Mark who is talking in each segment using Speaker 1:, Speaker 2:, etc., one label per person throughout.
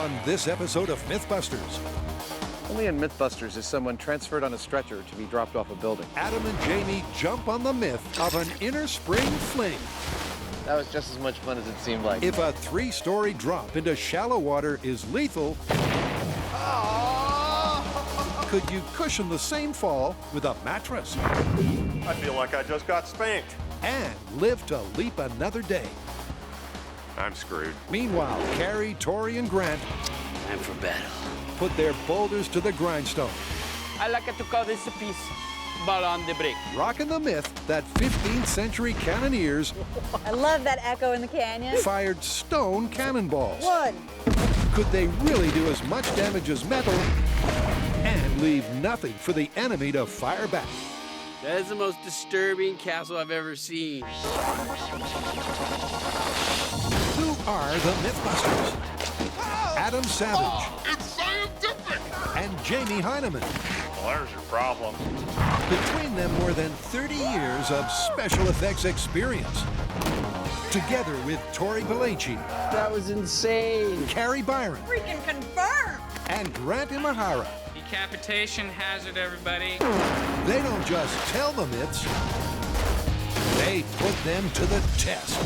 Speaker 1: on this episode of Mythbusters.
Speaker 2: Only in Mythbusters is someone transferred on a stretcher to be dropped off a building.
Speaker 1: Adam and Jamie jump on the myth of an inner spring fling.
Speaker 2: That was just as much fun as it seemed like.
Speaker 1: If a 3-story drop into shallow water is lethal, could you cushion the same fall with a mattress?
Speaker 3: I feel like I just got spanked.
Speaker 1: And live to leap another day.
Speaker 3: I'm screwed.
Speaker 1: Meanwhile, Carrie, Tori, and Grant
Speaker 4: Time for battle.
Speaker 1: put their boulders to the grindstone,
Speaker 4: I like to call this a piece ball on the break.
Speaker 1: rocking the myth that 15th century cannoneers
Speaker 5: I love that echo in the canyon.
Speaker 1: fired stone cannonballs.
Speaker 5: One.
Speaker 1: Could they really do as much damage as metal and leave nothing for the enemy to fire back?
Speaker 4: That is the most disturbing castle I've ever seen.
Speaker 1: Who are the Mythbusters? Adam Savage
Speaker 3: It's scientific!
Speaker 1: and Jamie Hyneman.
Speaker 3: Well, there's your problem.
Speaker 1: Between them, more than 30 years of special effects experience. Together with Tori Belleci,
Speaker 4: That was insane.
Speaker 1: Carrie Byron,
Speaker 5: Freaking confirmed.
Speaker 1: and Grant Imahara.
Speaker 6: Decapitation hazard, everybody.
Speaker 1: They don't just tell the myths, they put them to the test.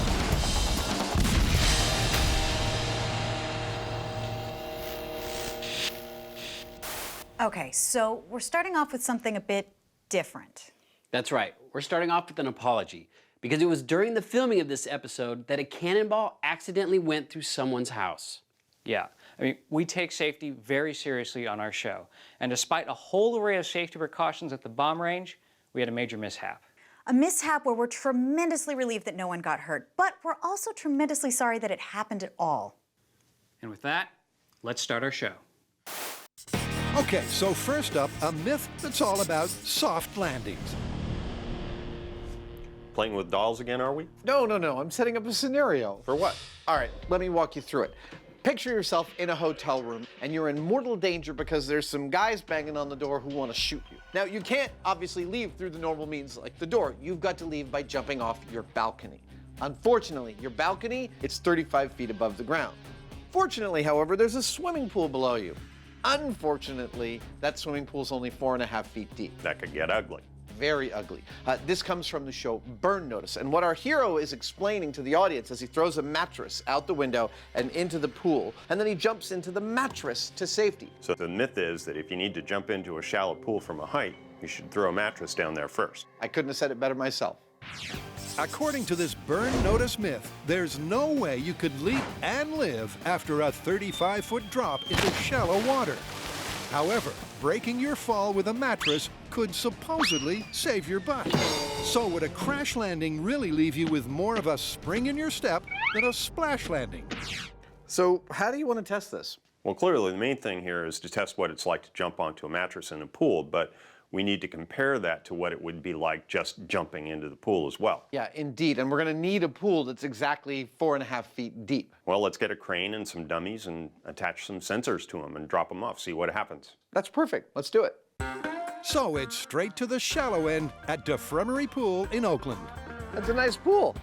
Speaker 5: Okay, so we're starting off with something a bit different.
Speaker 7: That's right. We're starting off with an apology because it was during the filming of this episode that a cannonball accidentally went through someone's house.
Speaker 6: Yeah, I mean, we take safety very seriously on our show. And despite a whole array of safety precautions at the bomb range, we had a major mishap.
Speaker 5: A mishap where we're tremendously relieved that no one got hurt, but we're also tremendously sorry that it happened at all.
Speaker 6: And with that, let's start our show.
Speaker 1: Okay, so first up, a myth that's all about soft landings.
Speaker 3: Playing with dolls again, are we?
Speaker 2: No. I'm setting up a scenario.
Speaker 3: For what?
Speaker 2: All right, let me walk you through it. Picture yourself in a hotel room and you're in mortal danger because there's some guys banging on the door who want to shoot you. Now, you can't obviously leave through the normal means like the door. You've got to leave by jumping off your balcony. Unfortunately, your balcony, it's 35 feet above the ground. Fortunately, however, there's a swimming pool below you. Unfortunately, that swimming pool's only 4.5 feet deep.
Speaker 3: That could get ugly.
Speaker 2: Very ugly. This comes from the show Burn Notice. And what our hero is explaining to the audience as he throws a mattress out the window and into the pool, and then he jumps into the mattress to safety.
Speaker 3: So the myth is that if you need to jump into a shallow pool from a height, you should throw a mattress down there first.
Speaker 2: I couldn't have said it better myself.
Speaker 1: According to this burn notice myth, there's no way you could leap and live after a 35-foot drop into shallow water. However, breaking your fall with a mattress could supposedly save your butt. So would a crash landing really leave you with more of a spring in your step than a splash landing?
Speaker 2: So how do you want to test this?
Speaker 3: Well, clearly the main thing here is to test what it's like to jump onto a mattress in a pool, but we need to compare that to what it would be like just jumping into the pool as well.
Speaker 2: Yeah, indeed. And we're going to need a pool that's exactly 4.5 feet deep.
Speaker 3: Well, let's get a crane and some dummies and attach some sensors to them and drop them off, see what happens.
Speaker 2: That's perfect. Let's do it.
Speaker 1: So it's straight to the shallow end at DeFremery Pool in Oakland.
Speaker 2: That's a nice pool.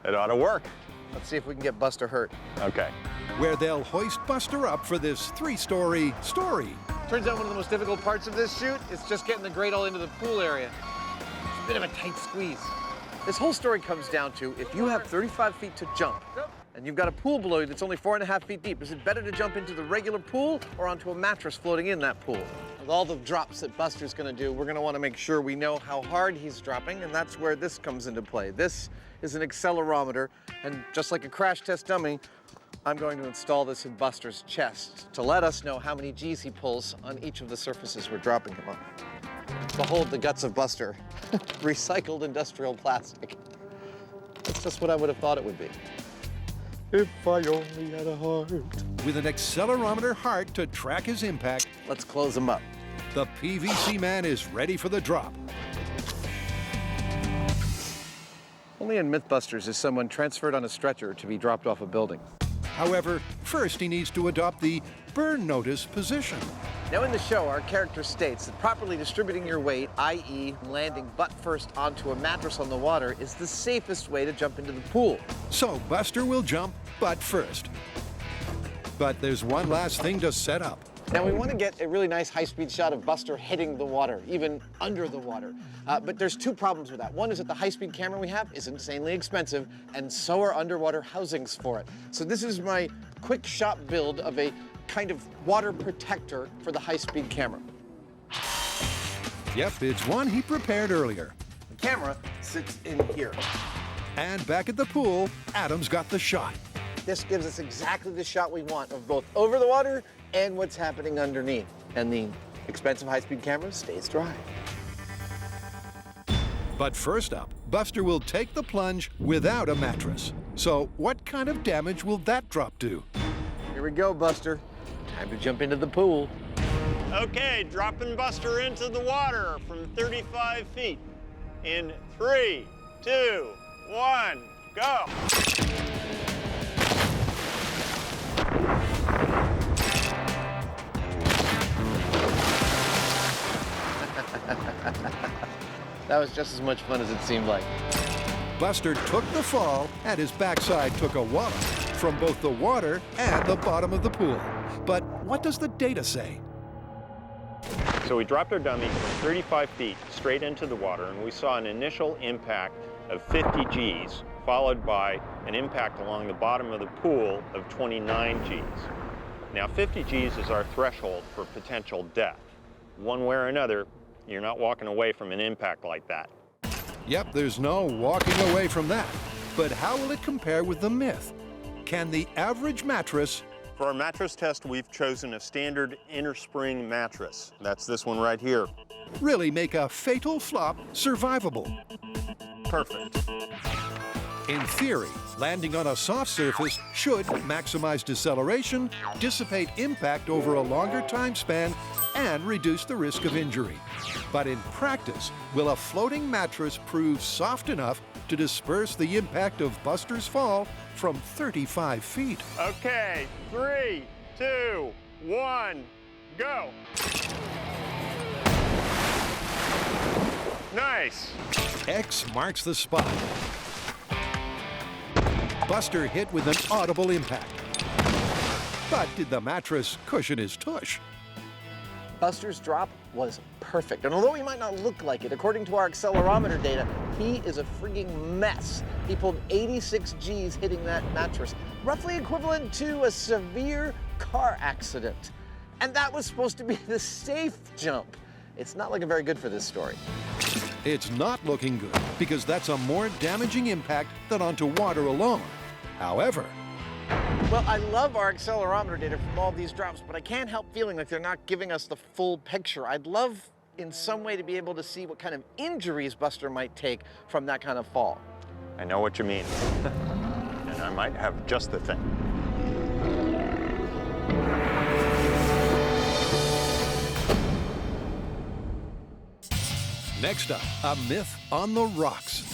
Speaker 3: It ought to work.
Speaker 2: Let's see if we can get Buster hurt.
Speaker 3: Okay.
Speaker 1: Where they'll hoist Buster up for this 3-story story.
Speaker 2: Turns out one of the most difficult parts of this shoot is just getting the grate all into the pool area. It's a bit of a tight squeeze. This whole story comes down to if you have 35 feet to jump and you've got a pool below you that's only 4.5 feet deep, is it better to jump into the regular pool or onto a mattress floating in that pool? With all the drops that Buster's gonna do, we're gonna wanna make sure we know how hard he's dropping, and that's where this comes into play. This is an accelerometer, and just like a crash test dummy, I'm going to install this in Buster's chest to let us know how many G's he pulls on each of the surfaces we're dropping him on. Behold the guts of Buster. Recycled industrial plastic. That's just what I would have thought it would be. If I only had a heart.
Speaker 1: With an accelerometer heart to track his impact,
Speaker 2: Let's close him up.
Speaker 1: the PVC man is ready for the drop.
Speaker 2: Only in Mythbusters is someone transferred on a stretcher to be dropped off a building.
Speaker 1: However, first he needs to adopt the burn notice position.
Speaker 2: Now in the show, our character states that properly distributing your weight, i.e. landing butt first onto a mattress on the water, is the safest way to jump into the pool.
Speaker 1: So Buster will jump butt first. But there's one last thing to set up.
Speaker 2: Now we want to get a really nice high-speed shot of Buster hitting the water, even under the water. But there's two problems with that. One is that the high-speed camera we have is insanely expensive, and so are underwater housings for it. So this is my quick shot build of a kind of water protector for the high-speed camera.
Speaker 1: Yep, it's one he prepared earlier.
Speaker 2: The camera sits in here.
Speaker 1: And back at the pool, Adam's got the shot.
Speaker 2: This gives us exactly the shot we want of both over the water and what's happening underneath. And the expensive high-speed camera stays dry.
Speaker 1: But first up, Buster will take the plunge without a mattress. So what kind of damage will that drop do?
Speaker 2: Here we go, Buster. Time to jump into the pool.
Speaker 3: Okay, dropping Buster into the water from 35 feet. In 3, 2, 1, go.
Speaker 2: That was just as much fun as it seemed like.
Speaker 1: Buster took the fall, and his backside took a wallop from both the water and the bottom of the pool. But what does the data say?
Speaker 3: So we dropped our dummy from 35 feet straight into the water, and we saw an initial impact of 50 Gs, followed by an impact along the bottom of the pool of 29 Gs. Now 50 Gs is our threshold for potential death. One way or another, you're not walking away from an impact like that.
Speaker 1: Yep, there's no walking away from that. But how will it compare with the Myth? Can the average mattress...
Speaker 3: For our mattress test, we've chosen a standard inner spring mattress. That's this one right here.
Speaker 1: really make a fatal flop survivable?
Speaker 3: Perfect.
Speaker 1: In theory, landing on a soft surface should maximize deceleration, dissipate impact over a longer time span, and reduce the risk of injury. But in practice, will a floating mattress prove soft enough to disperse the impact of Buster's fall from 35 feet?
Speaker 3: Okay, 3, 2, 1, go. Nice.
Speaker 1: X marks the spot. Buster hit with an audible impact. But did the mattress cushion his tush?
Speaker 2: Buster's drop was perfect. And although he might not look like it, according to our accelerometer data, he is a frigging mess. He pulled 86 Gs hitting that mattress, roughly equivalent to a severe car accident. And that was supposed to be the safe jump. It's not looking very good for this story.
Speaker 1: It's not looking good because that's a more damaging impact than onto water alone. However,
Speaker 2: well, I love our accelerometer data from all these drops, but I can't help feeling like they're not giving us the full picture. I'd love in some way to be able to see what kind of injuries Buster might take from that kind of fall.
Speaker 3: I know what you mean. And I might have just the thing.
Speaker 1: next up, a myth on the rocks.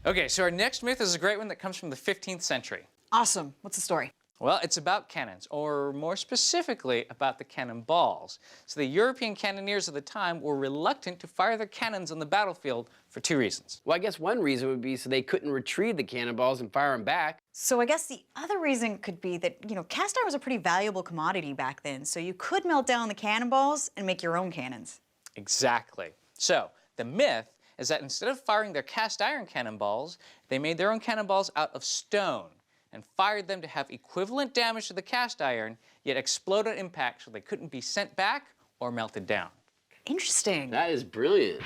Speaker 6: Okay, so our next myth is a great one that comes from the 15th century.
Speaker 5: Awesome. What's the story?
Speaker 6: Well, it's about cannons, or more specifically, about the cannonballs. So the European cannoneers of the time were reluctant to fire their cannons on the battlefield for two reasons.
Speaker 7: Well, I guess one reason would be so they couldn't retrieve the cannonballs and fire them back.
Speaker 5: So I guess the other reason could be that, cast iron was a pretty valuable commodity back then, so you could melt down the cannonballs and make your own cannons.
Speaker 6: Exactly. So the myth is that instead of firing their cast iron cannonballs, they made their own cannonballs out of stone and fired them to have equivalent damage to the cast iron, yet explode on impact so they couldn't be sent back or melted down.
Speaker 5: Interesting.
Speaker 7: That is brilliant.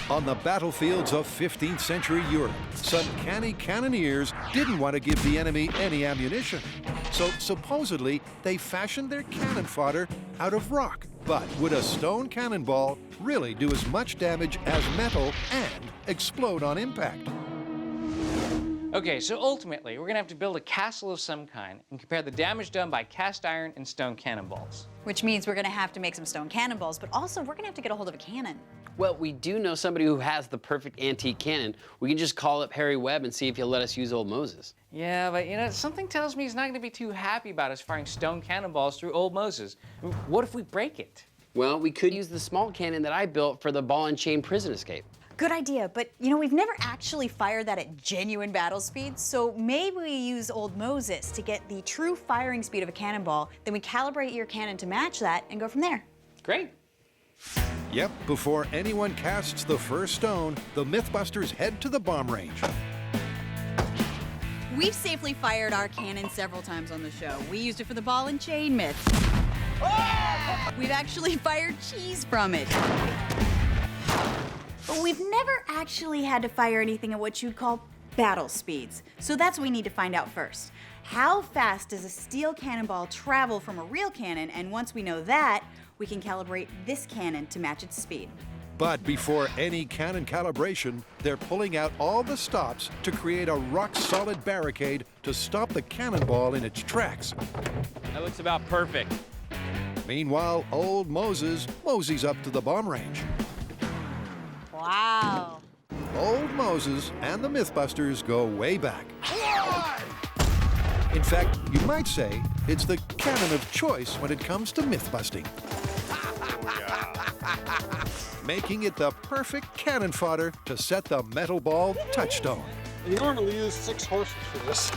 Speaker 1: On the battlefields of 15th century Europe, some canny cannoneers didn't want to give the enemy any ammunition. So supposedly, they fashioned their cannon fodder out of rock. But would a stone cannonball really do as much damage as metal and explode on impact?
Speaker 6: Okay, so ultimately, we're gonna have to build a castle of some kind and compare the damage done by cast iron and stone cannonballs.
Speaker 5: Which means we're gonna have to make some stone cannonballs, but also we're gonna have to get a hold of a cannon.
Speaker 7: Well, we do know somebody who has the perfect antique cannon. We can just call up Harry Webb and see if he'll let us use old Moses.
Speaker 6: Yeah, but something tells me he's not gonna be too happy about us firing stone cannonballs through old Moses. What if we break it?
Speaker 7: Well, we could use the small cannon that I built for the ball and chain prison escape.
Speaker 5: Good idea, but you know, we've never actually fired that at genuine battle speed, so maybe we use Old Moses to get the true firing speed of a cannonball, then we calibrate your cannon to match that and go from there.
Speaker 7: Great.
Speaker 1: Yep, before anyone casts the first stone, the Mythbusters head to the bomb range.
Speaker 8: We've safely fired our cannon several times on the show. We used it for the ball and chain myth. We've actually fired cheese from it.
Speaker 5: But we've never actually had to fire anything at what you'd call battle speeds. So that's what we need to find out first. How fast does a steel cannonball travel from a real cannon? And once we know that, we can calibrate this cannon to match its speed.
Speaker 1: But before any cannon calibration, they're pulling out all the stops to create a rock-solid barricade to stop the cannonball in its tracks.
Speaker 7: That looks about perfect.
Speaker 1: Meanwhile, Old Moses moseys up to the bomb range.
Speaker 8: Wow.
Speaker 1: Old Moses and the Mythbusters go way back. In fact, you might say it's the cannon of choice when it comes to myth-busting. Making it the perfect cannon fodder to set the metal ball touchstone.
Speaker 9: You normally use 6 horses for this.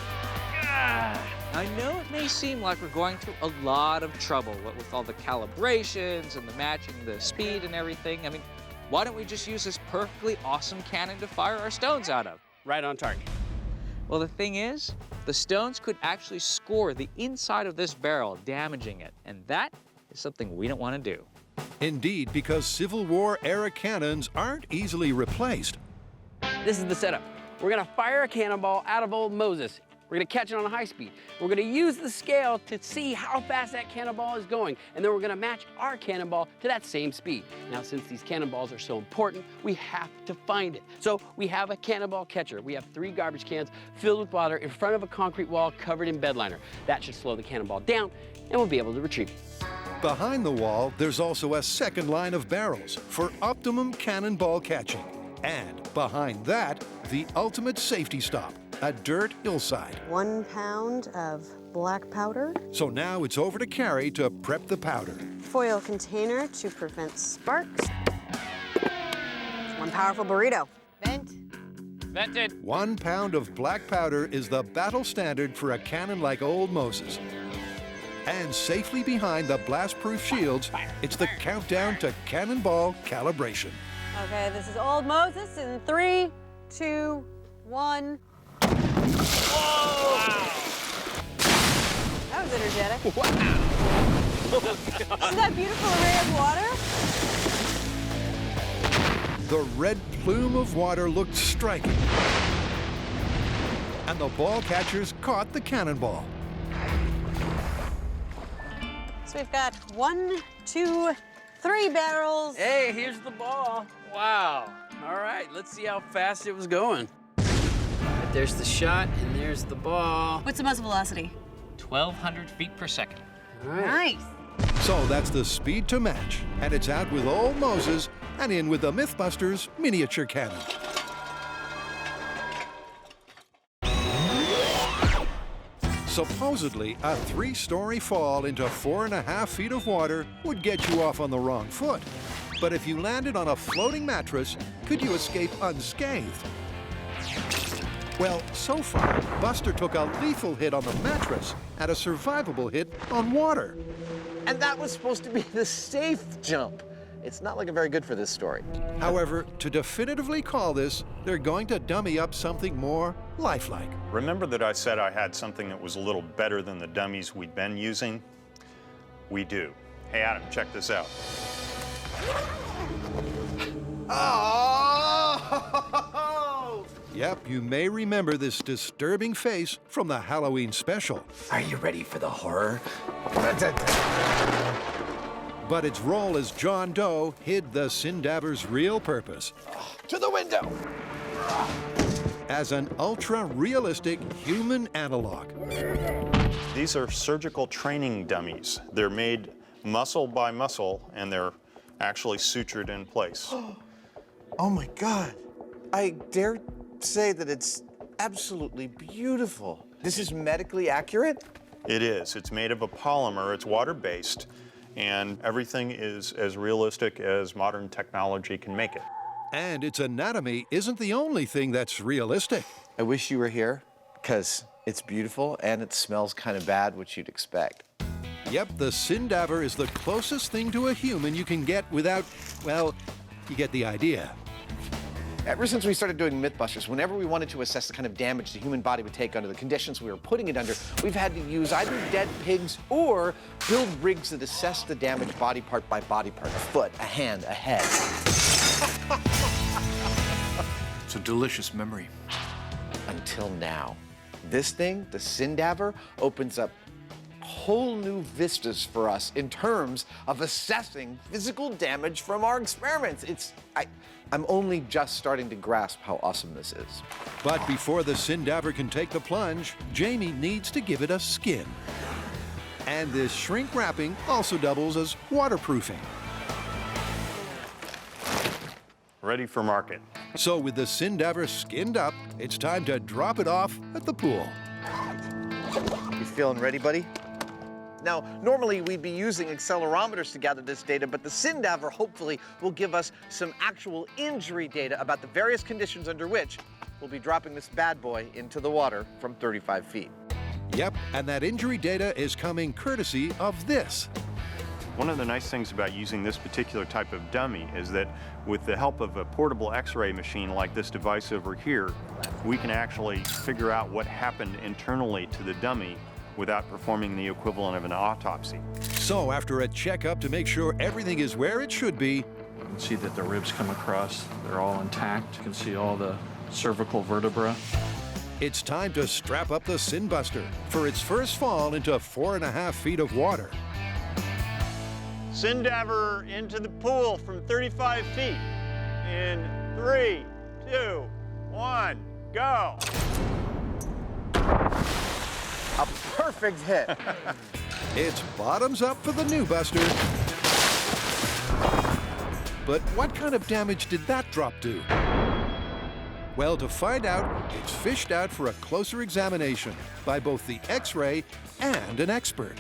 Speaker 6: I know it may seem like we're going through a lot of trouble with all the calibrations and the matching the speed and everything. I mean, why don't we just use this perfectly awesome cannon to fire our stones out of?
Speaker 7: Right on target.
Speaker 6: Well, the thing is, the stones could actually score the inside of this barrel, damaging it. And that is something we don't want to do.
Speaker 1: Indeed, because Civil War-era cannons aren't easily replaced.
Speaker 7: This is the setup. We're gonna fire a cannonball out of Old Moses. We're gonna catch it on a high speed. We're gonna use the scale to see how fast that cannonball is going, and then we're gonna match our cannonball to that same speed. Now, since these cannonballs are so important, we have to find it. So we have a cannonball catcher. We have 3 garbage cans filled with water in front of a concrete wall covered in bed liner. That should slow the cannonball down, and we'll be able to retrieve it.
Speaker 1: Behind the wall, there's also a second line of barrels for optimum cannonball catching. And behind that, the ultimate safety stop, a dirt hillside.
Speaker 10: 1 pound of black powder.
Speaker 1: So now it's over to Carrie to prep the powder.
Speaker 10: Foil container to prevent sparks. 1 powerful burrito. Vent.
Speaker 7: Vented.
Speaker 1: 1 pound of black powder is the battle standard for a cannon like Old Moses. And safely behind the blast-proof shields, it's the countdown to cannonball calibration.
Speaker 10: Okay, this is Old Moses in 3, 2, 1. Whoa! Wow. That was energetic. Wow. See that beautiful array of water?
Speaker 1: The red plume of water looked striking. And the ball catchers caught the cannonball.
Speaker 10: So we've got 1, 2, 3 barrels.
Speaker 7: Hey, here's the ball. Wow. All right, let's see how fast it was going. Right, there's the shot, and there's the ball.
Speaker 8: What's the muzzle velocity?
Speaker 6: 1,200 feet per second.
Speaker 7: All right.
Speaker 8: Nice.
Speaker 1: So that's the speed to match. And it's out with Old Moses and in with the Mythbusters miniature cannon. Supposedly, a 3-story fall into 4.5 feet of water would get you off on the wrong foot. But if you landed on a floating mattress, could you escape unscathed? Well, so far, Buster took a lethal hit on the mattress and a survivable hit on water.
Speaker 2: And that was supposed to be the safe jump. It's not looking very good for this story.
Speaker 1: However, to definitively call this, they're going to dummy up something more lifelike.
Speaker 3: Remember that I said I had something that was a little better than the dummies we'd been using? We do. Hey, Adam, check this out.
Speaker 1: Oh! Yep, you may remember this disturbing face from the Halloween special.
Speaker 11: Are you ready for the horror?
Speaker 1: But its role as John Doe hid the Sindabber's real purpose.
Speaker 2: To the window!
Speaker 1: As an ultra-realistic human analog.
Speaker 3: These are surgical training dummies. They're made muscle by muscle, and they're actually sutured in place.
Speaker 2: Oh my God. I dare say that it's absolutely beautiful. This is medically accurate?
Speaker 3: It is. It's made of a polymer. It's water-based, and everything is as realistic as modern technology can make it.
Speaker 1: And its anatomy isn't the only thing that's realistic.
Speaker 2: I wish you were here, because it's beautiful and it smells kind of bad, which you'd expect.
Speaker 1: Yep, the Sindaver is the closest thing to a human you can get without, well, you get the idea.
Speaker 2: Ever since we started doing Mythbusters, whenever we wanted to assess the kind of damage the human body would take under the conditions we were putting it under, we've had to use either dead pigs or build rigs that assess the damage body part by body part. A foot, a hand, a head.
Speaker 11: It's a delicious memory.
Speaker 2: Until now. This thing, the Sindaver, opens up whole new vistas for us in terms of assessing physical damage from our experiments. I'm only just starting to grasp how awesome this is.
Speaker 1: But before the Sindaver can take the plunge, Jamie needs to give it a skin. And this shrink wrapping also doubles as waterproofing.
Speaker 3: Ready for market.
Speaker 1: So with the Sindaver skinned up, it's time to drop it off at the pool.
Speaker 2: You feeling ready, buddy? Now, normally we'd be using accelerometers to gather this data, but the Sindaver hopefully will give us some actual injury data about the various conditions under which we'll be dropping this bad boy into the water from 35 feet.
Speaker 1: Yep, and that injury data is coming courtesy of this.
Speaker 3: One of the nice things about using this particular type of dummy is that with the help of a portable X-ray machine like this device over here, we can actually figure out what happened internally to the dummy without performing the equivalent of an autopsy.
Speaker 1: So after a checkup to make sure everything is where it should be,
Speaker 9: You can see that the ribs come across. They're all intact. You can see all the cervical vertebra.
Speaker 1: it's time to strap up the Sinbuster for its first fall into 4.5 feet of water.
Speaker 3: Sindaver into the pool from 35 feet. In 3, 2, 1, go.
Speaker 2: A perfect hit.
Speaker 1: It's bottoms up for the new Buster. But what kind of damage did that drop do? Well, to find out, it's fished out for a closer examination by both the X-ray and an expert.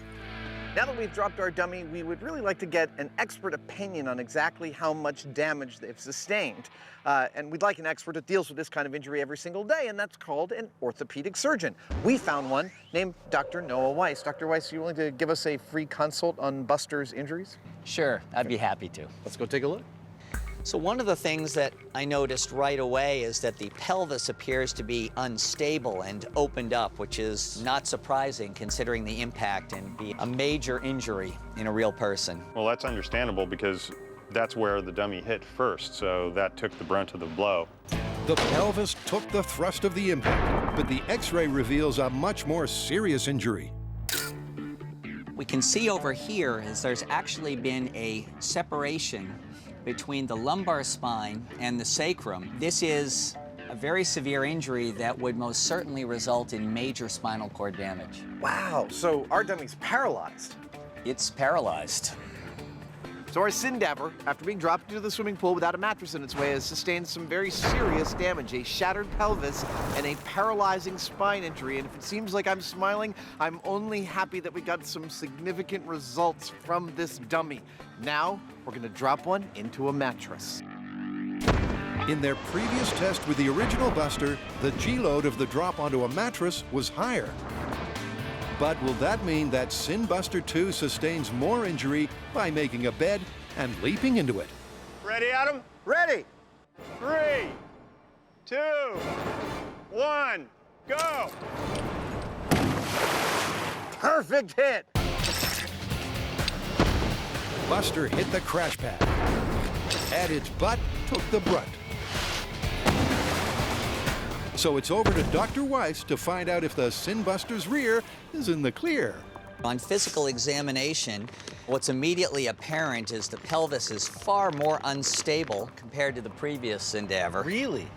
Speaker 2: Now that we've dropped our dummy, we would really like to get an expert opinion on exactly how much damage they've sustained. And we'd like an expert that deals with this kind of injury every single day, and that's called an orthopedic surgeon. We found one named Dr. Noah Weiss. Dr. Weiss, are you willing to give us a free consult on Buster's injuries?
Speaker 12: Sure, I'd be happy to.
Speaker 2: Let's go take a look.
Speaker 12: So one of the things that I noticed right away is that the pelvis appears to be unstable and opened up, which is not surprising considering the impact and be a major injury in a real person.
Speaker 3: Well, that's understandable because that's where the dummy hit first, so that took the brunt of the blow.
Speaker 1: The pelvis took the thrust of the impact, but the X-ray reveals a much more serious injury.
Speaker 12: We can see over here is there's actually been a separation between the lumbar spine and the sacrum. This is a very severe injury that would most certainly result in major spinal cord damage.
Speaker 2: Wow, so our dummy's paralyzed.
Speaker 12: It's paralyzed.
Speaker 2: So our Sindaver, after being dropped into the swimming pool without a mattress in its way, has sustained some very serious damage, a shattered pelvis and a paralyzing spine injury. And if it seems like I'm smiling, I'm only happy that we got some significant results from this dummy. Now, we're gonna drop one into a mattress.
Speaker 1: In their previous test with the original Buster, the G-load of the drop onto a mattress was higher. But will that mean that Sinbuster 2 sustains more injury by making a bed and leaping into it?
Speaker 3: Ready, Adam?
Speaker 2: Ready!
Speaker 3: 3, 2, 1, go!
Speaker 2: Perfect hit!
Speaker 1: Buster hit the crash pad, and its butt took the brunt. So it's over to Dr. Weiss to find out if the Sinbuster's rear is in the clear.
Speaker 12: On physical examination, what's immediately apparent is the pelvis is far more unstable compared to the previous Sindaver.
Speaker 2: Really?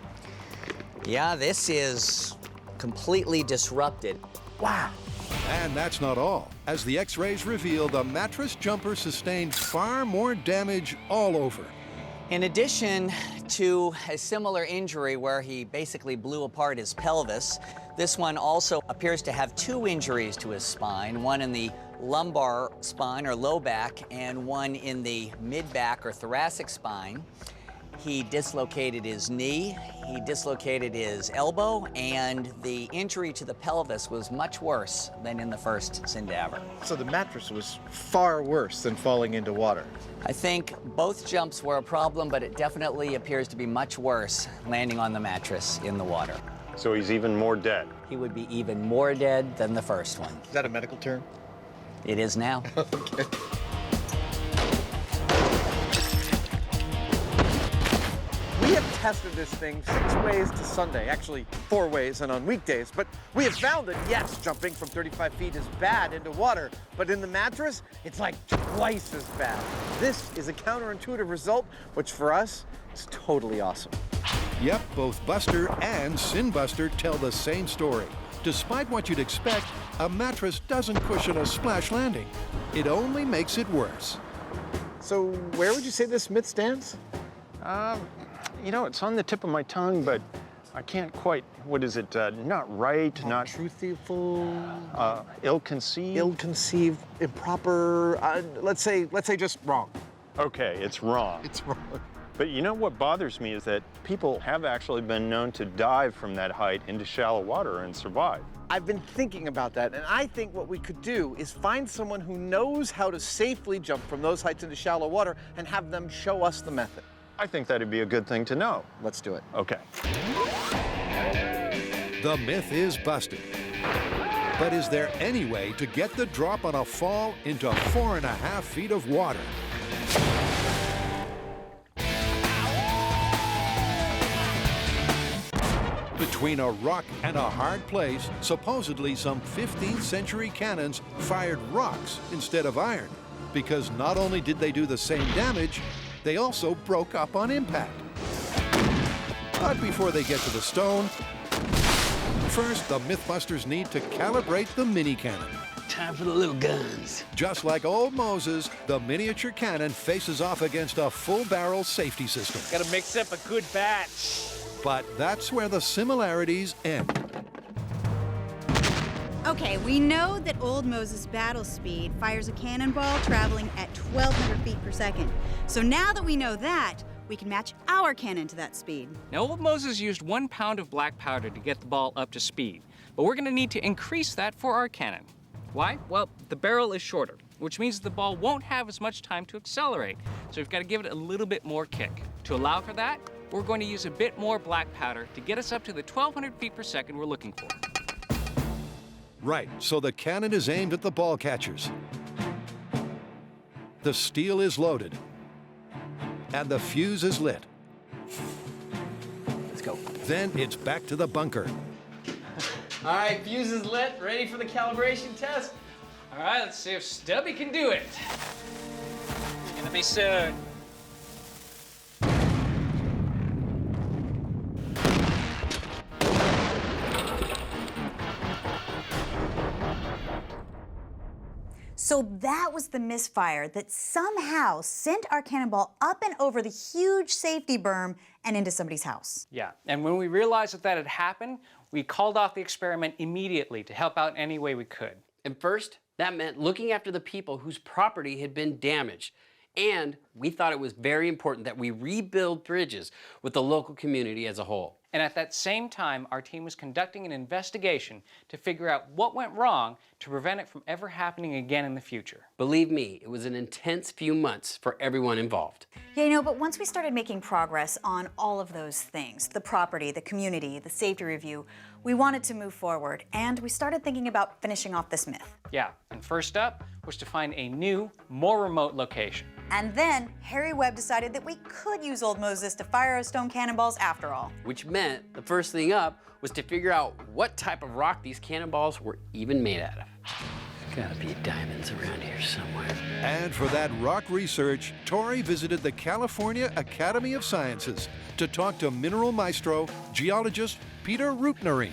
Speaker 12: Yeah, this is completely disrupted.
Speaker 2: Wow.
Speaker 1: And that's not all. As the X-rays reveal, the mattress jumper sustained far more damage all over.
Speaker 12: In addition to a similar injury where he basically blew apart his pelvis, this one also appears to have 2 injuries to his spine, one in the lumbar spine or low back and one in the mid-back or thoracic spine. He dislocated his knee, he dislocated his elbow, and the injury to the pelvis was much worse than in the first Sindaber.
Speaker 2: So the mattress was far worse than falling into water.
Speaker 12: I think both jumps were a problem, but it definitely appears to be much worse landing on the mattress in the water.
Speaker 3: So he's even more dead.
Speaker 12: He would be even more dead than the first one.
Speaker 2: Is that a medical term?
Speaker 12: It is now.
Speaker 2: Okay. We have tested this thing 6 ways to Sunday, actually 4 ways and on weekdays, but we have found that yes, jumping from 35 feet is bad into water, but in the mattress, it's like twice as bad. This is a counterintuitive result, which for us is totally awesome.
Speaker 1: Yep, both Buster and Sinbuster tell the same story. Despite what you'd expect, a mattress doesn't cushion a splash landing. It only makes it worse.
Speaker 2: So where would you say this myth stands?
Speaker 3: You know, it's on the tip of my tongue, but I can't quite, what is it, not right, not...
Speaker 2: Truthful?
Speaker 3: Ill-conceived?
Speaker 2: Ill-conceived, improper, let's say just wrong.
Speaker 3: Okay, it's wrong.
Speaker 2: It's wrong.
Speaker 3: But you know what bothers me is that people have actually been known to dive from that height into shallow water and survive.
Speaker 2: I've been thinking about that, and I think what we could do is find someone who knows how to safely jump from those heights into shallow water and have them show us the method.
Speaker 3: I think that'd be a good thing to know.
Speaker 2: Let's do it.
Speaker 3: Okay.
Speaker 1: The myth is busted. But is there any way to get the drop on a fall into 4.5 feet of water? Between a rock and a hard place, supposedly some 15th century cannons fired rocks instead of iron, because not only did they do the same damage, they also broke up on impact. But before they get to the stone, first the Mythbusters need to calibrate the mini cannon.
Speaker 7: Time for the little guns.
Speaker 1: Just like old Moses, the miniature cannon faces off against a full-barrel safety system.
Speaker 4: Gotta mix up a good batch.
Speaker 1: But that's where the similarities end.
Speaker 8: Okay, we know that old Moses' battle speed fires a cannonball traveling at 1,200 feet per second. So now that we know that, we can match our cannon to that speed.
Speaker 6: Now, old Moses used 1 pound of black powder to get the ball up to speed, but we're gonna need to increase that for our cannon. Why? Well, the barrel is shorter, which means the ball won't have as much time to accelerate, so we've got to give it a little bit more kick. To allow for that, we're going to use a bit more black powder to get us up to the 1,200 feet per second we're looking for.
Speaker 1: Right, so the cannon is aimed at the ball catchers. The steel is loaded. And the fuse is lit.
Speaker 7: Let's go.
Speaker 1: Then it's back to the bunker.
Speaker 4: All right, fuse is lit, ready for the calibration test. All right, let's see if Stubby can do it. It's gonna be soon.
Speaker 5: So that was the misfire that somehow sent our cannonball up and over the huge safety berm and into somebody's house.
Speaker 6: Yeah, and when we realized that that had happened, we called off the experiment immediately to help out in any way we could.
Speaker 7: And first, that meant looking after the people whose property had been damaged. And we thought it was very important that we rebuild bridges with the local community as a whole.
Speaker 6: And at that same time, our team was conducting an investigation to figure out what went wrong to prevent it from ever happening again in the future.
Speaker 7: Believe me, it was an intense few months for everyone involved.
Speaker 5: Yeah, you know, but once we started making progress on all of those things, the property, the community, the safety review, we wanted to move forward, and we started thinking about finishing off this myth.
Speaker 6: Yeah, and first up was to find a new, more remote location.
Speaker 5: And then Harry Webb decided that we could use old Moses to fire our stone cannonballs after all.
Speaker 7: Which meant the first thing up was to figure out what type of rock these cannonballs were even made out of. There's gotta be diamonds around here somewhere.
Speaker 1: And for that rock research, Tori visited the California Academy of Sciences to talk to mineral maestro, geologist Peter Rootnerine.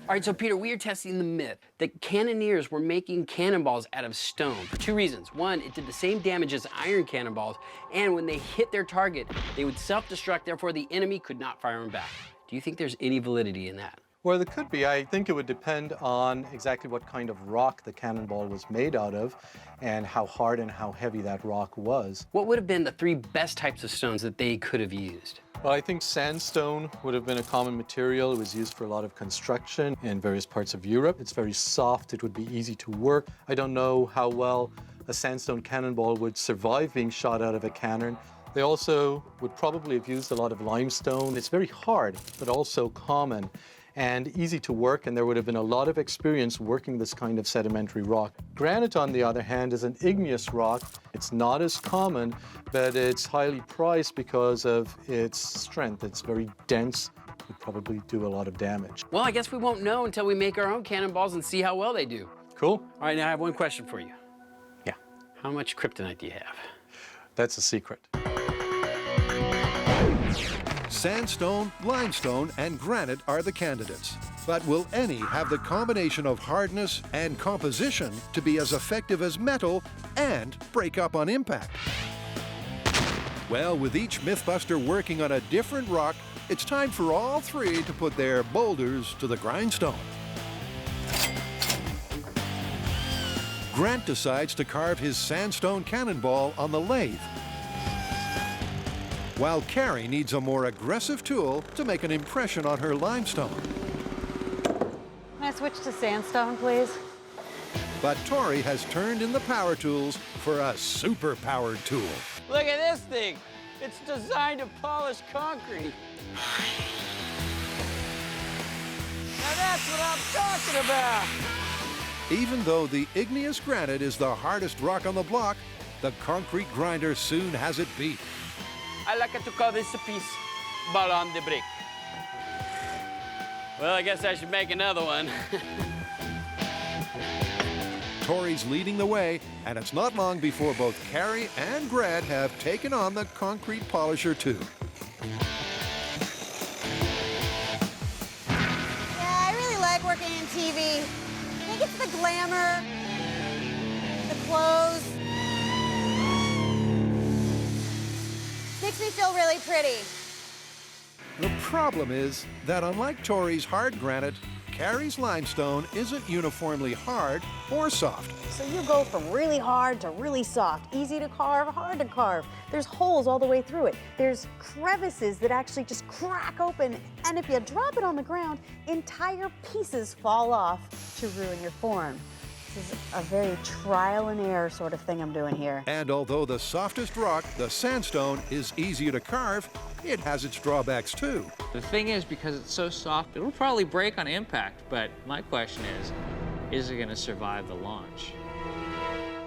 Speaker 7: All right, so Peter, we are testing the myth that cannoneers were making cannonballs out of stone for 2 reasons. One, it did the same damage as iron cannonballs, and when they hit their target, they would self-destruct, therefore the enemy could not fire them back. Do you think there's any validity in that?
Speaker 13: Well, there could be. I think it would depend on exactly what kind of rock the cannonball was made out of and how hard and how heavy that rock was.
Speaker 7: What would have been the 3 best types of stones that they could have used?
Speaker 13: Well, I think sandstone would have been a common material. It was used for a lot of construction in various parts of Europe. It's very soft. It would be easy to work. I don't know how well a sandstone cannonball would survive being shot out of a cannon. They also would probably have used a lot of limestone. It's very hard, but also common and easy to work, and there would have been a lot of experience working this kind of sedimentary rock. Granite, on the other hand, is an igneous rock. It's not as common, but it's highly prized because of its strength. It's very dense. It would probably do a lot of damage.
Speaker 7: Well, I guess we won't know until we make our own cannonballs and see how well they do.
Speaker 13: Cool.
Speaker 7: All right, now I have one question for you.
Speaker 13: Yeah.
Speaker 7: How much kryptonite do you have?
Speaker 13: That's a secret.
Speaker 1: Sandstone, limestone, and granite are the candidates. But will any have the combination of hardness and composition to be as effective as metal and break up on impact? Well, with each Mythbuster working on a different rock, it's time for all 3 to put their boulders to the grindstone. Grant decides to carve his sandstone cannonball on the lathe, while Carrie needs a more aggressive tool to make an impression on her limestone.
Speaker 10: Can I switch to sandstone, please?
Speaker 1: But Tori has turned in the power tools for a super-powered tool.
Speaker 7: Look at this thing. It's designed to polish concrete. Now that's what I'm talking about.
Speaker 1: Even though the igneous granite is the hardest rock on the block, the concrete grinder soon has it beat.
Speaker 7: I like to call this a piece ballon de brique. Well, I guess I should make another one.
Speaker 1: Tori's leading the way, and it's not long before both Carrie and Grant have taken on the concrete polisher too.
Speaker 10: Yeah, I really like working in TV. I think it's the glamour, the clothes. Makes me feel really pretty.
Speaker 1: The problem is that unlike Tori's hard granite, Carrie's limestone isn't uniformly hard or soft.
Speaker 10: So you go from really hard to really soft, easy to carve, hard to carve. There's holes all the way through it. There's crevices that actually just crack open, and if you drop it on the ground, entire pieces fall off to ruin your form. This is a very trial and error sort of thing I'm doing here.
Speaker 1: And although the softest rock, the sandstone, is easier to carve, it has its drawbacks too.
Speaker 6: The thing is, because it's so soft, it'll probably break on impact, but my question is it gonna survive the launch?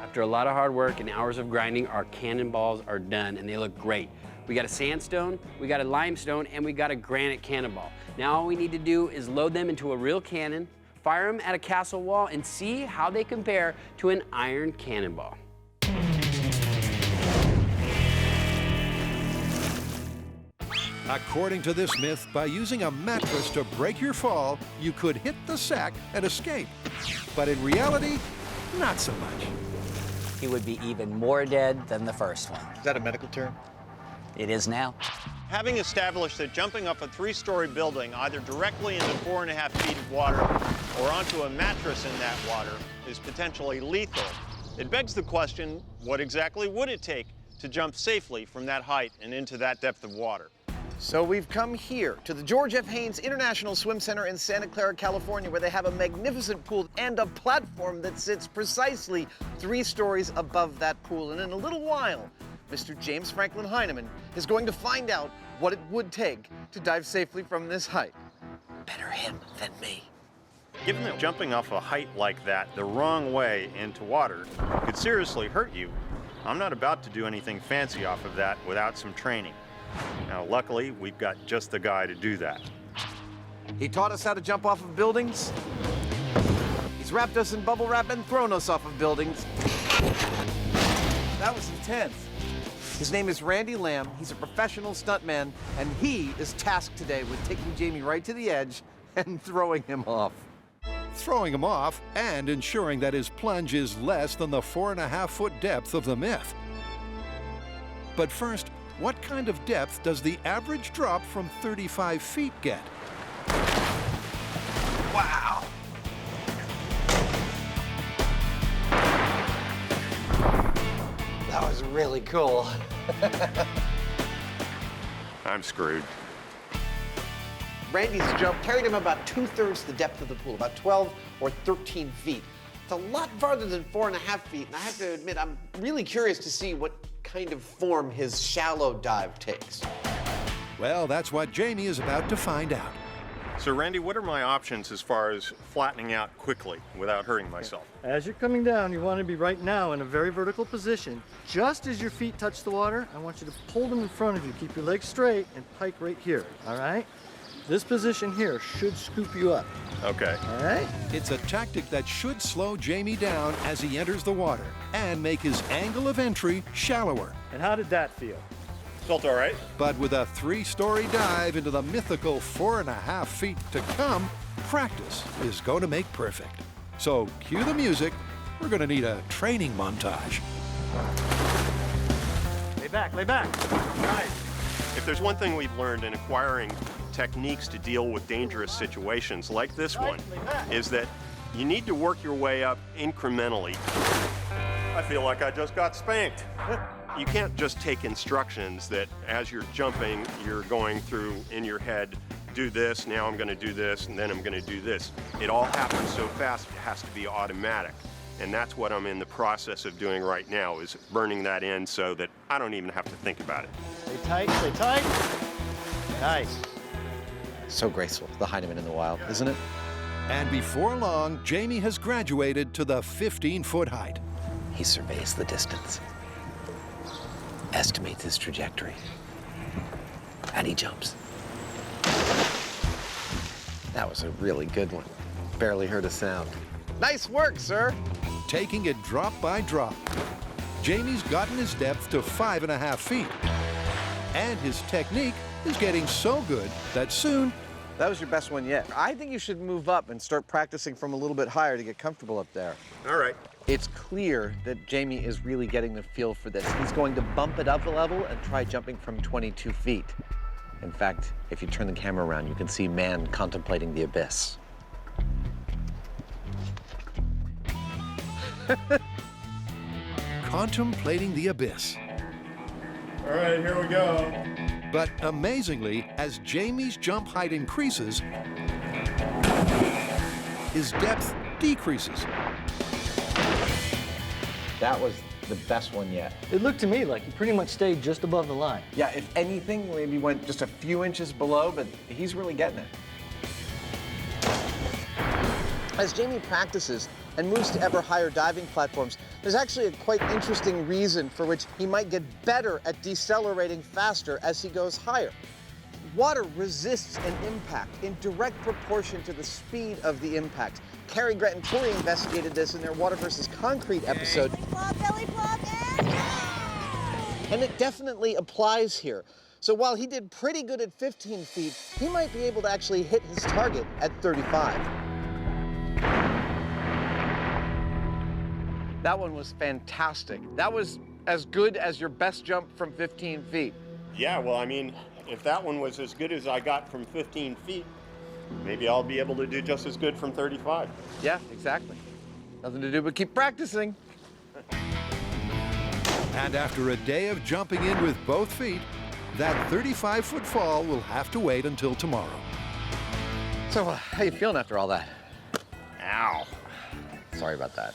Speaker 7: After a lot of hard work and hours of grinding, our cannonballs are done and they look great. We got a sandstone, we got a limestone, and we got a granite cannonball. Now all we need to do is load them into a real cannon, fire them at a castle wall, and see how they compare to an iron cannonball.
Speaker 1: According to this myth, by using a mattress to break your fall, you could hit the sack and escape. But in reality, not so much.
Speaker 12: He would be even more dead than the first one.
Speaker 2: Is that a medical term?
Speaker 12: It is now.
Speaker 3: Having established that jumping off a 3-story building either directly into 4.5 feet of water or onto a mattress in that water is potentially lethal, it begs the question, what exactly would it take to jump safely from that height and into that depth of water?
Speaker 2: So we've come here to the George F. Haynes International Swim Center in Santa Clara, California, where they have a magnificent pool and a platform that sits precisely 3 stories above that pool. And in a little while, Mr. James Franklin Hyneman is going to find out what it would take to dive safely from this height. Better him than me.
Speaker 3: Given that jumping off a height like that the wrong way into water could seriously hurt you, I'm not about to do anything fancy off of that without some training. Now, luckily, we've got just the guy to do that.
Speaker 2: He taught us how to jump off of buildings. He's wrapped us in bubble wrap and thrown us off of buildings. That was intense. His name is Randy Lamb. He's a professional stuntman, and he is tasked today with taking Jamie right to the edge and throwing him off.
Speaker 1: Throwing him off and ensuring that his plunge is less than the 4.5-foot depth of the myth. But first, what kind of depth does the average drop from 35 feet get?
Speaker 2: really cool.
Speaker 3: I'm screwed.
Speaker 2: Randy's jump carried him about 2/3 the depth of the pool, about 12 or 13 feet. It's a lot farther than 4.5 feet, and I have to admit, I'm really curious to see what kind of form his shallow dive takes.
Speaker 1: Well, that's what Jamie is about to find out.
Speaker 3: So Randy, what are my options as far as flattening out quickly without hurting myself?
Speaker 14: As you're coming down, you want to be right now in a very vertical position. Just as your feet touch the water, I want you to pull them in front of you. Keep your legs straight and pike right here, all right? This position here should scoop you up.
Speaker 3: Okay.
Speaker 14: All right?
Speaker 1: It's a tactic that should slow Jamie down as he enters the water and make his angle of entry shallower.
Speaker 14: And how did that feel?
Speaker 3: Felt all right.
Speaker 1: But with a 3-story dive into the mythical 4.5 feet to come, practice is going to make perfect. So cue the music. We're going to need a training montage.
Speaker 14: Lay back, lay back. Nice.
Speaker 3: If there's one thing we've learned in acquiring techniques to deal with dangerous situations like this one, is that you need to work your way up incrementally. I feel like I just got spanked. You can't just take instructions that as you're jumping, you're going through in your head, do this, now I'm gonna do this, and then I'm gonna do this. It all happens so fast, it has to be automatic. And that's what I'm in the process of doing right now, is burning that in so that I don't even have to think about it.
Speaker 14: Stay tight, stay tight. Nice.
Speaker 2: So graceful, the Hyneman in the wild, isn't it?
Speaker 1: And before long, Jamie has graduated to the 15-foot height.
Speaker 2: He surveys the distance, estimates his trajectory, and he jumps. That was a really good one. Barely heard a sound. Nice work, sir.
Speaker 1: Taking it drop by drop, Jamie's gotten his depth to 5.5 feet. And his technique is getting so good that soon...
Speaker 2: That was your best one yet. I think you should move up and start practicing from a little bit higher to get comfortable up there.
Speaker 3: All right.
Speaker 2: It's clear that Jamie is really getting the feel for this. He's going to bump it up a level and try jumping from 22 feet. In fact, if you turn the camera around, you can see man contemplating the abyss.
Speaker 1: Contemplating the abyss.
Speaker 3: All right, here we go.
Speaker 1: But amazingly, as Jamie's jump height increases, his depth decreases.
Speaker 2: That was the best one yet.
Speaker 14: It looked to me like he pretty much stayed just above the line.
Speaker 2: Yeah, if anything, maybe went just a few inches below, but he's really getting it. As Jamie practices and moves to ever higher diving platforms, there's actually a quite interesting reason for which he might get better at decelerating faster as he goes higher. Water resists an impact in direct proportion to the speed of the impact. Carrie, Gret, and Tori investigated this in their Water versus Concrete episode.
Speaker 10: Belly flop,
Speaker 2: And it definitely applies here. So while he did pretty good at 15 feet, he might be able to actually hit his target at 35. That one was fantastic. That was as good as your best jump from 15 feet.
Speaker 3: Yeah, well, I mean, if that one was as good as I got from 15 feet, maybe I'll be able to do just as good from 35.
Speaker 2: Yeah, exactly. Nothing to do but keep practicing.
Speaker 1: And after a day of jumping in with both feet, that 35-foot fall will have to wait until tomorrow.
Speaker 2: So, how you feeling after all that?
Speaker 3: Ow.
Speaker 2: Sorry about that.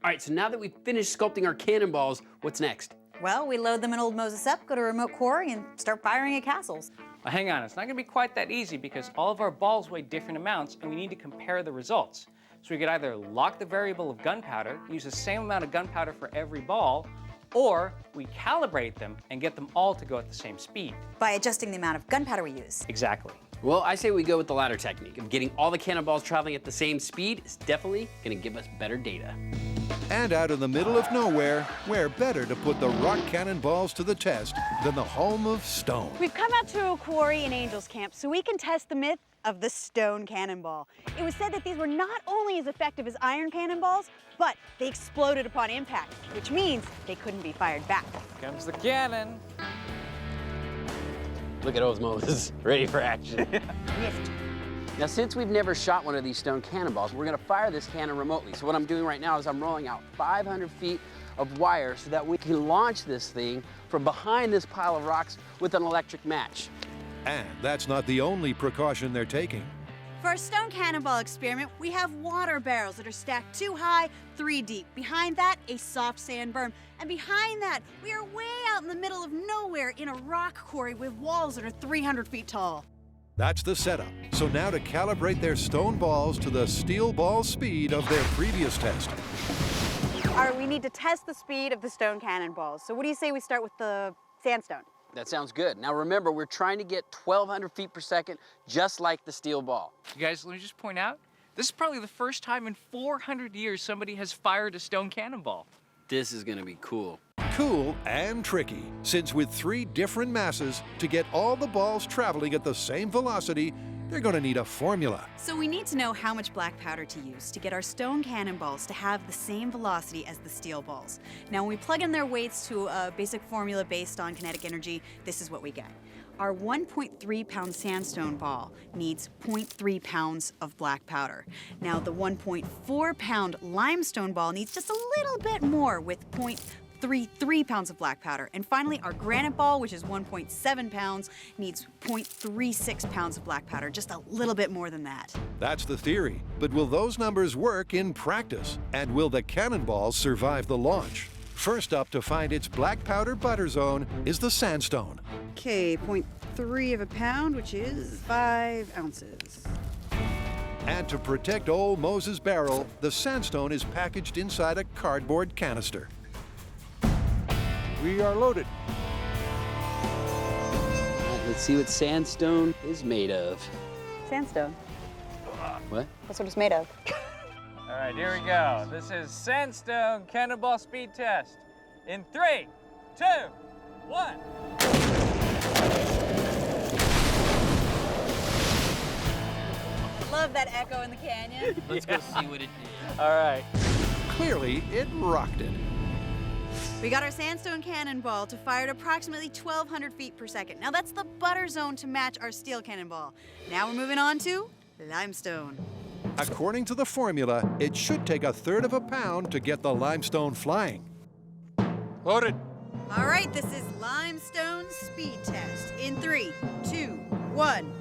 Speaker 7: All right, so now that we've finished sculpting our cannonballs, what's next?
Speaker 8: Well, we load them in Old Moses Up, go to a remote quarry, and start firing at castles.
Speaker 6: Well, hang on, it's not gonna be quite that easy because all of our balls weigh different amounts and we need to compare the results. So we could either lock the variable of gunpowder, use the same amount of gunpowder for every ball, or we calibrate them and get them all to go at the same speed.
Speaker 8: By adjusting the amount of gunpowder we use.
Speaker 6: Exactly.
Speaker 7: Well, I say we go with the latter technique of getting all the cannonballs traveling at the same speed is definitely gonna give us better data.
Speaker 1: And out in the middle of nowhere, where better to put the rock cannonballs to the test than the home of stone?
Speaker 10: We've come out to a quarry in Angels Camp so we can test the myth of the stone cannonball. It was said that these were not only as effective as iron cannonballs, but they exploded upon impact, which means they couldn't be fired back.
Speaker 6: Here comes the cannon.
Speaker 7: Look at Old Moses, ready for action.
Speaker 2: Lift.
Speaker 7: Now, since we've never shot one of these stone cannonballs, we're gonna fire this cannon remotely. So what I'm doing right now is I'm rolling out 500 feet of wire so that we can launch this thing from behind this pile of rocks with an electric match.
Speaker 1: And that's not the only precaution they're taking.
Speaker 8: For our stone cannonball experiment, we have water barrels that are stacked 2 high, 3 deep. Behind that, a soft sand berm. And behind that, we are way out in the middle of nowhere in a rock quarry with walls that are 300 feet tall.
Speaker 1: That's the setup. So now to calibrate their stone balls to the steel ball speed of their previous test.
Speaker 10: All right, we need to test the speed of the stone cannonballs. So what do you say we start with the sandstone?
Speaker 7: That sounds good. Now remember, we're trying to get 1,200 feet per second, just like the steel ball.
Speaker 6: You guys, let me just point out, this is probably the first time in 400 years somebody has fired a stone cannonball.
Speaker 7: This is gonna be cool.
Speaker 1: Cool and tricky, since with 3 different masses, to get all the balls traveling at the same velocity, they're going to need a formula.
Speaker 8: So we need to know how much black powder to use to get our stone cannonballs to have the same velocity as the steel balls. Now, when we plug in their weights to a basic formula based on kinetic energy, this is what we get. Our 1.3 pound sandstone ball needs 0.3 pounds of black powder. Now, the 1.4 pound limestone ball needs just a little bit more with 0.33 pounds of black powder. And finally, our granite ball, which is 1.7 pounds, needs 0.36 pounds of black powder, just a little bit more than that.
Speaker 1: That's the theory, but will those numbers work in practice? And will the cannonballs survive the launch? First up to find its black powder butter zone is the sandstone.
Speaker 8: Okay, 0.3 of a pound, which is 5 ounces.
Speaker 1: And to protect old Moses' barrel, the sandstone is packaged inside a cardboard canister.
Speaker 11: We are loaded.
Speaker 7: Let's see what sandstone is made of.
Speaker 10: Sandstone.
Speaker 7: What?
Speaker 10: That's what it's made of.
Speaker 4: All right, here we go. This is sandstone cannonball speed test. In 3, 2, 1.
Speaker 8: Love that echo in the canyon.
Speaker 7: Let's go see what it did.
Speaker 4: All right.
Speaker 1: Clearly, it rocked it.
Speaker 8: We got our sandstone cannonball to fire at approximately 1,200 feet per second. Now that's the butter zone to match our steel cannonball. Now we're moving on to limestone.
Speaker 1: According to the formula, it should take 1/3 of a pound to get the limestone flying.
Speaker 11: Loaded.
Speaker 8: All right, this is limestone speed test. In 3, 2, 1.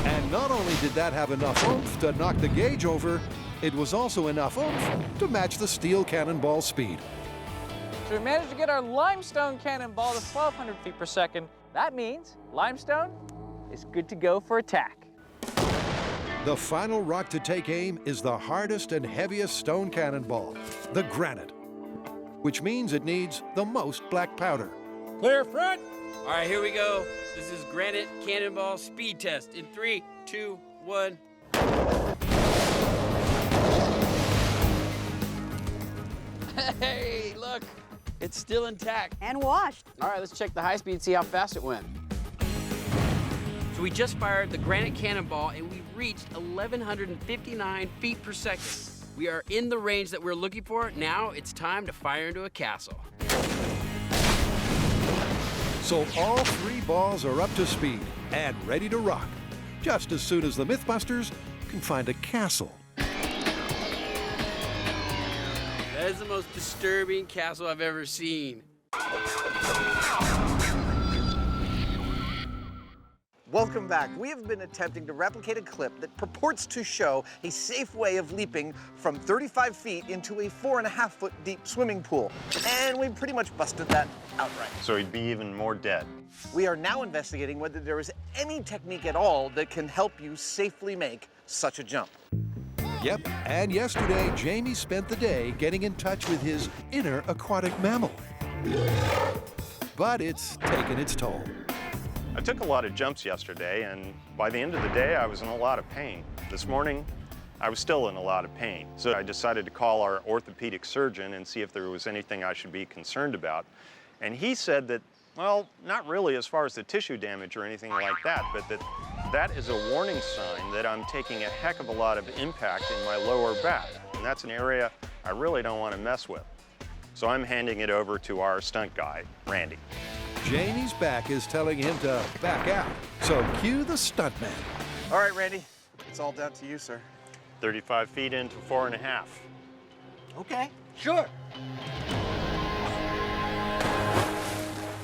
Speaker 1: And not only did that have enough oomph to knock the gauge over, it was also enough oomph to match the steel cannonball speed.
Speaker 4: So we managed to get our limestone cannonball to 1,200 feet per second. That means limestone is good to go for attack.
Speaker 1: The final rock to take aim is the hardest and heaviest stone cannonball, the granite, which means it needs the most black powder.
Speaker 11: Clear front.
Speaker 7: All right, here we go. This is granite cannonball speed test. In 3, 2, 1. Hey, look, it's still intact.
Speaker 10: And washed.
Speaker 7: All right, let's check the high speed and see how fast it went. So we just fired the granite cannonball and we reached 1,159 feet per second. We are in the range that we're looking for. Now it's time to fire into a castle.
Speaker 1: So all 3 balls are up to speed and ready to rock, just as soon as the Mythbusters can find a castle.
Speaker 7: That is the most disturbing castle I've ever seen.
Speaker 2: Welcome back. We have been attempting to replicate a clip that purports to show a safe way of leaping from 35 feet into a 4.5-foot deep swimming pool. And we pretty much busted that outright.
Speaker 3: So he'd be even more dead.
Speaker 2: We are now investigating whether there is any technique at all that can help you safely make such a jump.
Speaker 1: Yep, and yesterday, Jamie spent the day getting in touch with his inner aquatic mammal. But it's taken its toll.
Speaker 3: I took a lot of jumps yesterday, and by the end of the day, I was in a lot of pain. This morning, I was still in a lot of pain. So I decided to call our orthopedic surgeon and see if there was anything I should be concerned about. And he said that, well, not really as far as the tissue damage or anything like that, but that is a warning sign that I'm taking a heck of a lot of impact in my lower back. And that's an area I really don't want to mess with. So I'm handing it over to our stunt guy, Randy.
Speaker 1: Janie's back is telling him to back out. So cue the stuntman.
Speaker 2: All right, Randy. It's all down to you, sir.
Speaker 3: 35 feet into 4.5.
Speaker 2: Okay, sure.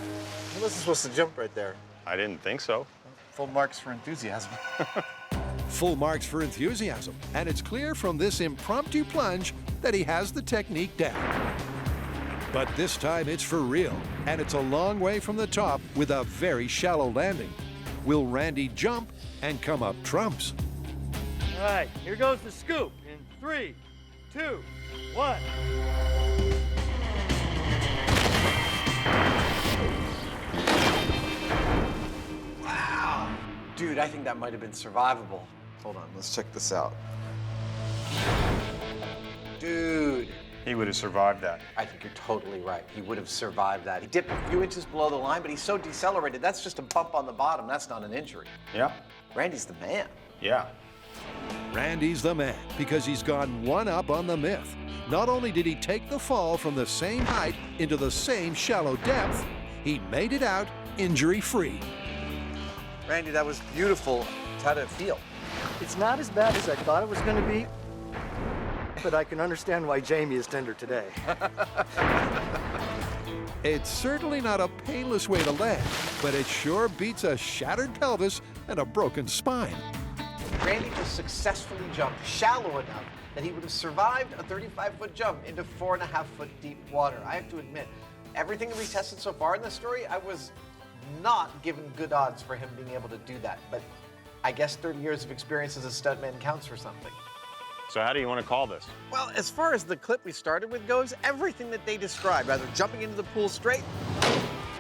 Speaker 2: I wasn't supposed to jump right there.
Speaker 3: I didn't think so.
Speaker 2: Full marks for enthusiasm.
Speaker 1: Full marks for enthusiasm. And it's clear from this impromptu plunge that he has the technique down. But this time it's for real, and it's a long way from the top with a very shallow landing. Will Randy jump and come up trumps?
Speaker 14: All right, here goes the scoop in 3, 2, 1.
Speaker 2: Wow. Dude, I think that might have been survivable. Hold on, let's check this out. Dude.
Speaker 3: He would have survived that.
Speaker 2: I think you're totally right. He would have survived that. He dipped a few inches below the line, but he's so decelerated. That's just a bump on the bottom. That's not an injury.
Speaker 3: Yeah.
Speaker 2: Randy's the man.
Speaker 3: Yeah.
Speaker 1: Randy's the man because he's gone one up on the myth. Not only did he take the fall from the same height into the same shallow depth, he made it out injury-free.
Speaker 2: Randy, that was beautiful. How did it feel?
Speaker 14: It's not as bad as I thought it was going to be, but I can understand why Jamie is tender today.
Speaker 1: It's certainly not a painless way to land, but it sure beats a shattered pelvis and a broken spine.
Speaker 2: Randy just successfully jumped shallow enough that he would have survived a 35-foot jump into 4.5-foot deep water. I have to admit, everything that we tested so far in this story, I was not given good odds for him being able to do that. But I guess 30 years of experience as a stuntman counts for something.
Speaker 3: So how do you want to call this?
Speaker 2: Well, as far as the clip we started with goes, everything that they described, either jumping into the pool straight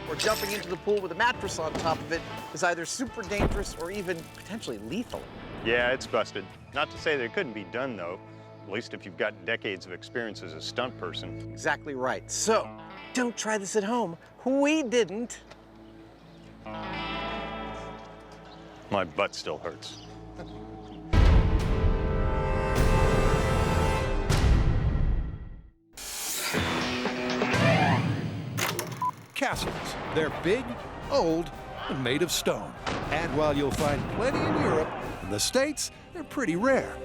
Speaker 2: or jumping into the pool with a mattress on top of it, is either super dangerous or even potentially lethal.
Speaker 3: Yeah, it's busted. Not to say that it couldn't be done, though, at least if you've got decades of experience as a stunt person.
Speaker 2: Exactly right. So, don't try this at home. We didn't.
Speaker 3: My butt still hurts.
Speaker 1: Castles. They're big, old, and made of stone. And while you'll find plenty in Europe, in the States, they're pretty rare.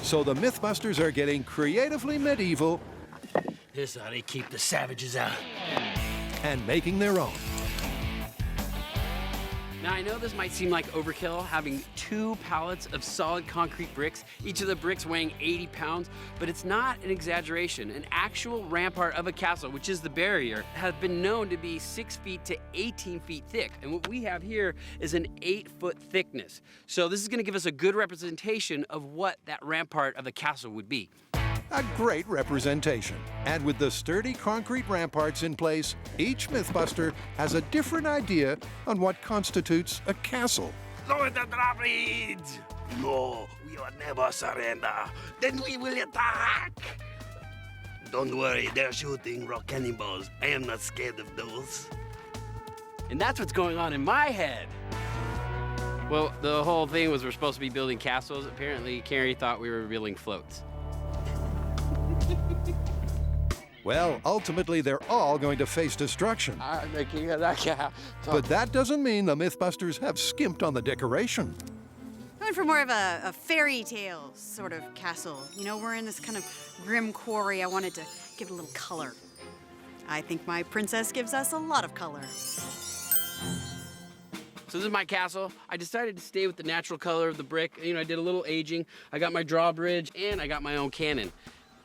Speaker 1: So the Mythbusters are getting creatively medieval.
Speaker 11: This how they keep the savages out.
Speaker 1: And making their own.
Speaker 7: Now, I know this might seem like overkill, having 2 pallets of solid concrete bricks, each of the bricks weighing 80 pounds, but it's not an exaggeration. An actual rampart of a castle, which is the barrier, has been known to be 6 feet to 18 feet thick. And what we have here is an 8-foot thickness. So this is gonna give us a good representation of what that rampart of the castle would be.
Speaker 1: A great representation. And with the sturdy concrete ramparts in place, each Mythbuster has a different idea on what constitutes a castle.
Speaker 11: Lower the drawbridge! No, we will never surrender. Then we will attack! Don't worry, they're shooting rock cannonballs. I am not scared of those.
Speaker 7: And that's what's going on in my head. Well, the whole thing was we're supposed to be building castles. Apparently, Carrie thought we were building floats.
Speaker 1: Well, ultimately, they're all going to face destruction. But that doesn't mean the Mythbusters have skimped on the decoration.
Speaker 8: I went for more of a fairy tale sort of castle. You know, we're in this kind of grim quarry. I wanted to give it a little color. I think my princess gives us a lot of color.
Speaker 7: So this is my castle. I decided to stay with the natural color of the brick. You know, I did a little aging. I got my drawbridge, and I got my own cannon,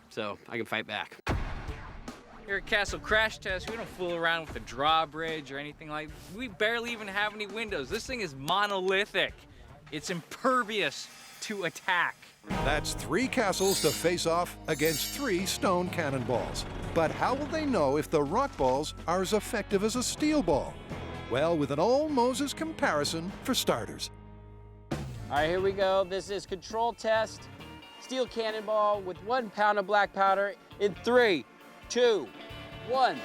Speaker 7: so I can fight back.
Speaker 6: Here at Castle Crash Test, we don't fool around with the drawbridge or anything like that. We barely even have any windows. This thing is monolithic. It's impervious to attack.
Speaker 1: That's 3 castles to face off against 3 stone cannonballs. But how will they know if the rock balls are as effective as a steel ball? Well, with an old Moses comparison for starters.
Speaker 7: All right, here we go. This is control test. Steel cannonball with 1 pound of black powder in 3, 2, 1.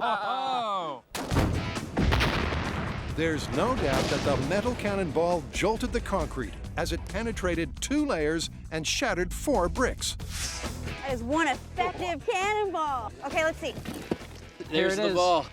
Speaker 6: Oh!
Speaker 1: There's no doubt that the metal cannonball jolted the concrete as it penetrated 2 layers and shattered 4 bricks.
Speaker 7: I
Speaker 10: That is one effective cannonball. Okay, let's see.
Speaker 7: There's
Speaker 6: Here it
Speaker 7: the
Speaker 6: is.
Speaker 7: ball.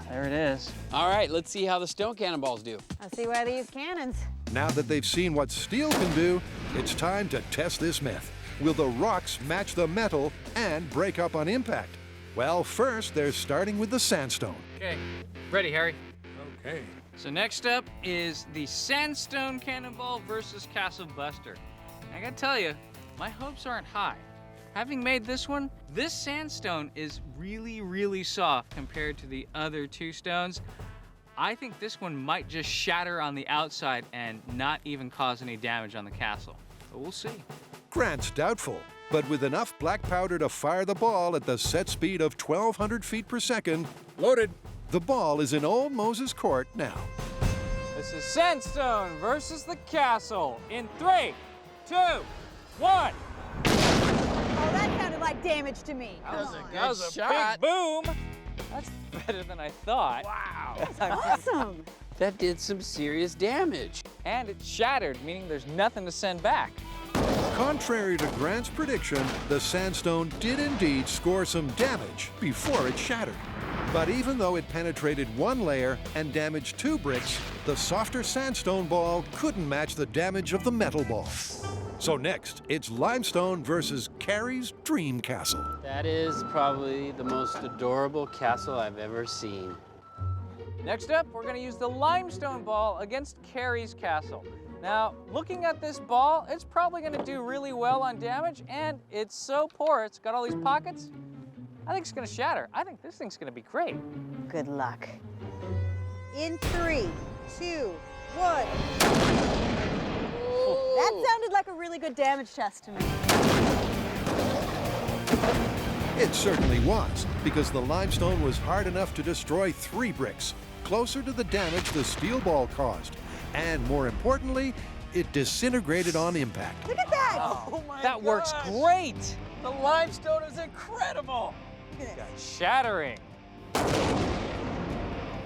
Speaker 6: There it is.
Speaker 7: All right, let's see how the stone cannonballs do.
Speaker 10: Let's see why they use cannons.
Speaker 1: Now that they've seen what steel can do, it's time to test this myth. Will the rocks match the metal and break up on impact? Well, first, they're starting with the sandstone.
Speaker 6: Okay, ready, Harry?
Speaker 9: Okay.
Speaker 6: So next up is the sandstone cannonball versus Castle Buster. I gotta tell you, my hopes aren't high. Having made this one, this sandstone is really, really soft compared to the other two stones. I think this one might just shatter on the outside and not even cause any damage on the castle. But we'll see.
Speaker 1: Grant's doubtful, but with enough black powder to fire the ball at the set speed of 1,200 feet per second,
Speaker 9: Loaded.
Speaker 1: the ball is in Old Moses Court now.
Speaker 6: This is sandstone versus the castle in 3, 2, 1.
Speaker 10: Oh, that sounded like damage to me.
Speaker 6: That was a
Speaker 7: shot.
Speaker 6: big boom. That's better than I thought.
Speaker 7: Wow.
Speaker 10: Awesome.
Speaker 7: That did some serious damage.
Speaker 6: And it shattered, meaning there's nothing to send back.
Speaker 1: Contrary to Grant's prediction, the sandstone did indeed score some damage before it shattered. But even though it penetrated one layer and damaged 2 bricks, the softer sandstone ball couldn't match the damage of the metal ball. So next, it's limestone versus Carrie's dream castle.
Speaker 7: That is probably the most adorable castle I've ever seen.
Speaker 6: Next up, we're gonna use the limestone ball against Carrie's castle. Now, looking at this ball, it's probably gonna do really well on damage, and it's so porous, it's got all these pockets. I think it's gonna shatter. I think this thing's gonna be great.
Speaker 10: Good luck. In 3, 2, 1. That sounded like a really good damage test to me.
Speaker 1: It certainly was, because the limestone was hard enough to destroy 3 bricks, closer to the damage the steel ball caused. And more importantly, it disintegrated on impact.
Speaker 10: Look at that!
Speaker 6: Oh my That works great! The limestone is incredible! Shattering.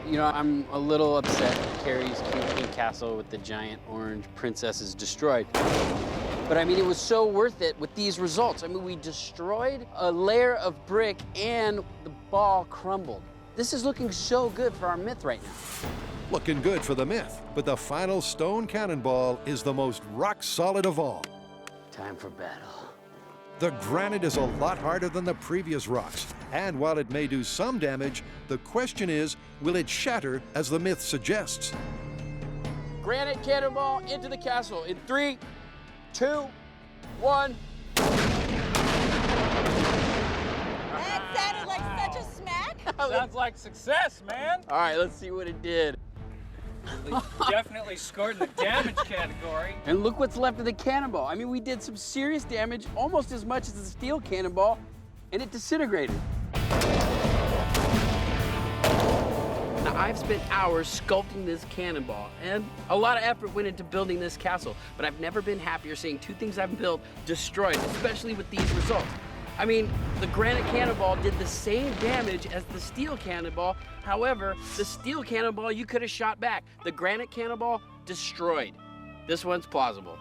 Speaker 7: You know, I'm a little upset that Carrie's cute pink castle with the giant orange princess is destroyed. But I mean, it was so worth it with these results. I mean, we destroyed a layer of brick and the ball crumbled. This is looking so good for our myth right now.
Speaker 1: Looking good for the myth, but the final stone cannonball is the most rock solid of all.
Speaker 7: Time for battle.
Speaker 1: The granite is a lot harder than the previous rocks, and while it may do some damage, the question is, will it shatter as the myth suggests?
Speaker 7: Granite cannonball into the castle in 3, 2, 1.
Speaker 10: That sounded like such a smack.
Speaker 6: Sounds like success, man.
Speaker 7: All right, let's see what it did.
Speaker 6: Definitely scored in the damage category.
Speaker 7: And look what's left of the cannonball. I mean, we did some serious damage, almost as much as the steel cannonball, and it disintegrated. Now, I've spent hours sculpting this cannonball, and a lot of effort went into building this castle, but I've never been happier seeing 2 things I've built destroyed, especially with these results. I mean, the granite cannonball did the same damage as the steel cannonball. However, the steel cannonball you could have shot back. The granite cannonball destroyed. This one's plausible.